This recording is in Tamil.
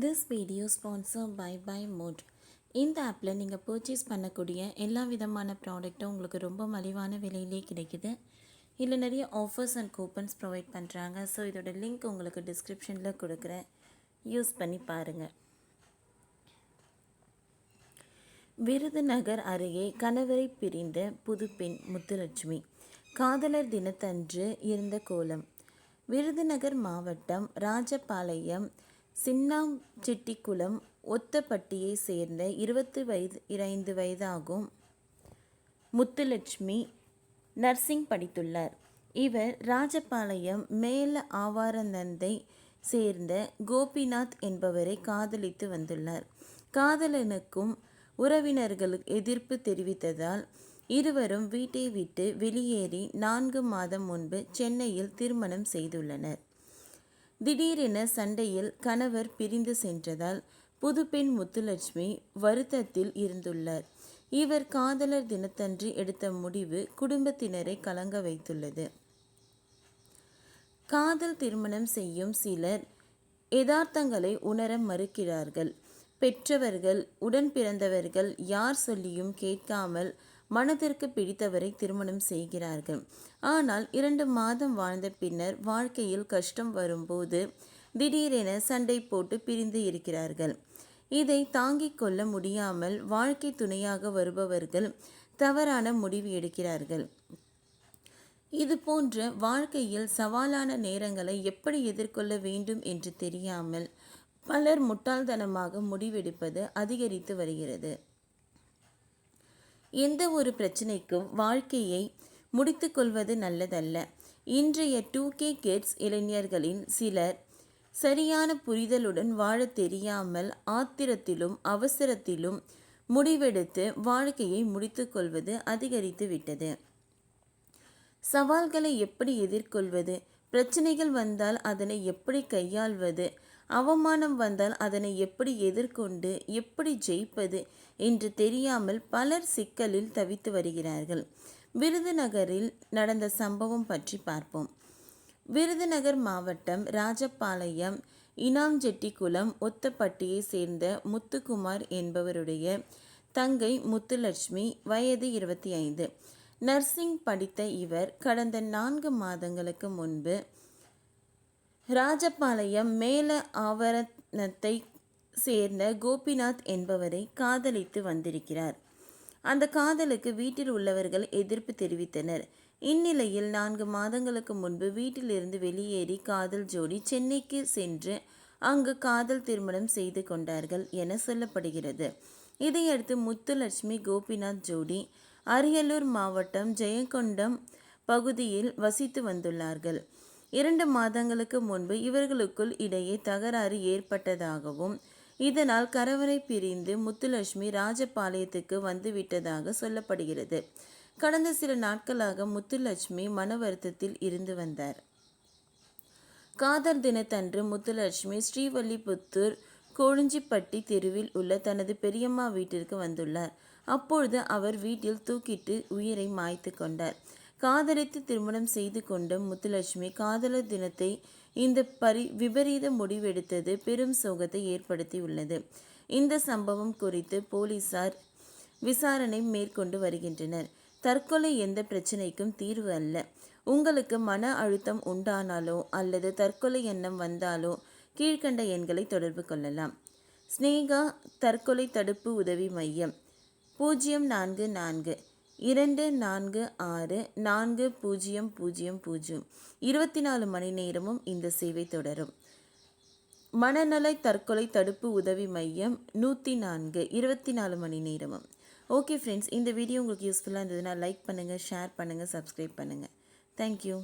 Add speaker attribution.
Speaker 1: This video sponsored by Mood. இந்த ஆப்பில் நீங்கள் பர்ச்சேஸ் பண்ணக்கூடிய எல்லா விதமான ப்ராடக்ட்டும் உங்களுக்கு ரொம்ப மலிவான விலையிலே கிடைக்குது. இதில் நிறைய ஆஃபர்ஸ் அண்ட் கூப்பன்ஸ் ப்ரொவைட் பண்ணுறாங்க. ஸோ இதோட லிங்க் உங்களுக்கு டிஸ்கிரிப்ஷனில் கொடுக்குறேன், யூஸ் பண்ணி பாருங்கள். விருதுநகர் அருகே கணவரை பிரிந்த புதுப்பெண் முத்துலட்சுமி காதலர் தினத்தன்று இருந்த கோலம். விருதுநகர் மாவட்டம் ராஜபாளையம் சின்னாம்பெட்டிக்குளம் ஒத்தப்பட்டியை சேர்ந்த 25 வயதாகும் முத்துலட்சுமி நர்சிங் படித்துள்ளார். இவர் ராஜபாளையம் மேல ஆவாரநந்தை சேர்ந்த கோபிநாத் என்பவரை காதலித்து வந்துள்ளார். காதலனுக்கும் உறவினர்களுக்கு எதிர்ப்பு தெரிவித்ததால் இருவரும் வீட்டை விட்டு வெளியேறி 4 மாதம் முன்பு சென்னையில் திருமணம் செய்துள்ளனர். திடீரென சண்டையில் கணவர் பிரிந்து சென்றதால் புதுப்பெண் முத்துலட்சுமி வருத்தத்தில் இருந்துள்ளார். இவர் காதலர் தினத்தன்று எடுத்த முடிவு குடும்பத்தினரை கலங்க வைத்துள்ளது. காதல் திருமணம் செய்யும் சிலர் யதார்த்தங்களை உணர மறுக்கிறார்கள். பெற்றவர்கள் உடன் பிறந்தவர்கள் யார் சொல்லியும் கேட்காமல் மனதிற்கு பிடித்தவரை திருமணம் செய்கிறார்கள். ஆனால் 2 மாதம் வாழ்ந்த பின்னர் வாழ்க்கையில் கஷ்டம் வரும்போது திடீரென சண்டை போட்டு பிரிந்து இருக்கிறார்கள். இதை தாங்கிக் கொள்ள முடியாமல் வாழ்க்கை துணையாக வருபவர்கள் தவறான முடிவு எடுக்கிறார்கள். இது போன்ற வாழ்க்கையில் சவாலான நேரங்களை எப்படி எதிர்கொள்ள வேண்டும் என்று தெரியாமல் பலர் முட்டாள்தனமாக முடிவெடுப்பது அதிகரித்து வருகிறது. எந்த ஒரு பிரச்சனைக்கும் வாழ்க்கையை முடித்து கொள்வது நல்லதல்ல. இன்றைய 2K கிட்ஸ் இளைஞர்களின் சிலர் சரியான புரிதலுடன் வாழ தெரியாமல் ஆத்திரத்திலும் அவசரத்திலும் முடிவெடுத்து வாழ்க்கையை முடித்து கொள்வது அதிகரித்து விட்டது. சவால்களை எப்படி எதிர்கொள்வது, பிரச்சனைகள் வந்தால் அதனை எப்படி கையாள்வது, அவமானம் வந்தால் அதனை எப்படி எதிர்கொண்டு எப்படி ஜெயிப்பது என்று தெரியாமல் பலர் சிக்கலில் தவித்து வருகிறார்கள். விருதுநகரில் நடந்த சம்பவம் பற்றி பார்ப்போம். விருதுநகர் மாவட்டம் ராஜபாளையம் இனாம்செட்டிக்குளம் ஒத்தப்பட்டியை சேர்ந்த முத்துக்குமார் என்பவருடைய தங்கை முத்துலட்சுமி, வயது 25. நர்சிங் படித்த இவர் கடந்த 4 மாதங்களுக்கு முன்பு ராஜபாளையம் மேல ஆவரணத்தை சேர்ந்த கோபிநாத் என்பவரை காதலித்து வந்திருக்கிறார். அந்த காதலுக்கு வீட்டில் உள்ளவர்கள் எதிர்ப்பு தெரிவித்தனர். இந்நிலையில் 4 மாதங்களுக்கு முன்பு வீட்டிலிருந்து வெளியேறி காதல் ஜோடி சென்னைக்கு சென்று அங்கு காதல் திருமணம் செய்து கொண்டார்கள் என சொல்லப்படுகிறது. இதையடுத்து முத்துலட்சுமி கோபிநாத் ஜோடி அரியலூர் மாவட்டம் ஜெயங்கொண்டம் பகுதியில் வசித்து வந்துள்ளார்கள். 2 மாதங்களுக்கு முன்பு இவர்களுக்குள் இடையே தகராறு ஏற்பட்டதாகவும் இதனால் கணவரை பிரிந்து முத்துலட்சுமி ராஜபாளையத்துக்கு வந்துவிட்டதாக சொல்லப்படுகிறது. கடந்த சில நாட்களாக முத்துலட்சுமி மன வருத்தத்தில் இருந்து வந்தார். காதல் தினத்தன்று முத்துலட்சுமி ஸ்ரீவல்லிபுத்தூர் கொழிஞ்சிப்பட்டி தெருவில் உள்ள தனது பெரியம்மா வீட்டிற்கு வந்துள்ளார். அப்பொழுது அவர் வீட்டில் தூக்கிட்டு உயிரை மாய்த்து கொண்டார். காதலித்து திருமணம் செய்து கொண்ட முத்துலட்சுமி காதலர் தினத்தை இந்த விபரீத முடிவெடுத்தது பெரும் சோகத்தை ஏற்படுத்தியுள்ளது. இந்த சம்பவம் குறித்து போலீசார் விசாரணை மேற்கொண்டு வருகின்றனர். தற்கொலை எந்த பிரச்சனைக்கும் தீர்வு அல்ல. உங்களுக்கு மன அழுத்தம் உண்டானாலோ அல்லது தற்கொலை எண்ணம் வந்தாலோ கீழ்கண்ட எண்களை தொடர்பு கொள்ளலாம். ஸ்னேகா தற்கொலை தடுப்பு உதவி மையம் 044 246 4000. 24 மணி நேரமும் இந்த சேவை தொடரும். மனநல தற்கொலை தடுப்பு உதவி மையம் 104 24 மணி நேரமும். ஓகே ஃப்ரெண்ட்ஸ், இந்த வீடியோ உங்களுக்கு யூஸ்ஃபுல்லாக இருந்ததுன்னா லைக் பண்ணுங்கள், ஷேர் பண்ணுங்கள், சப்ஸ்கிரைப் பண்ணுங்கள். தேங்க்யூ.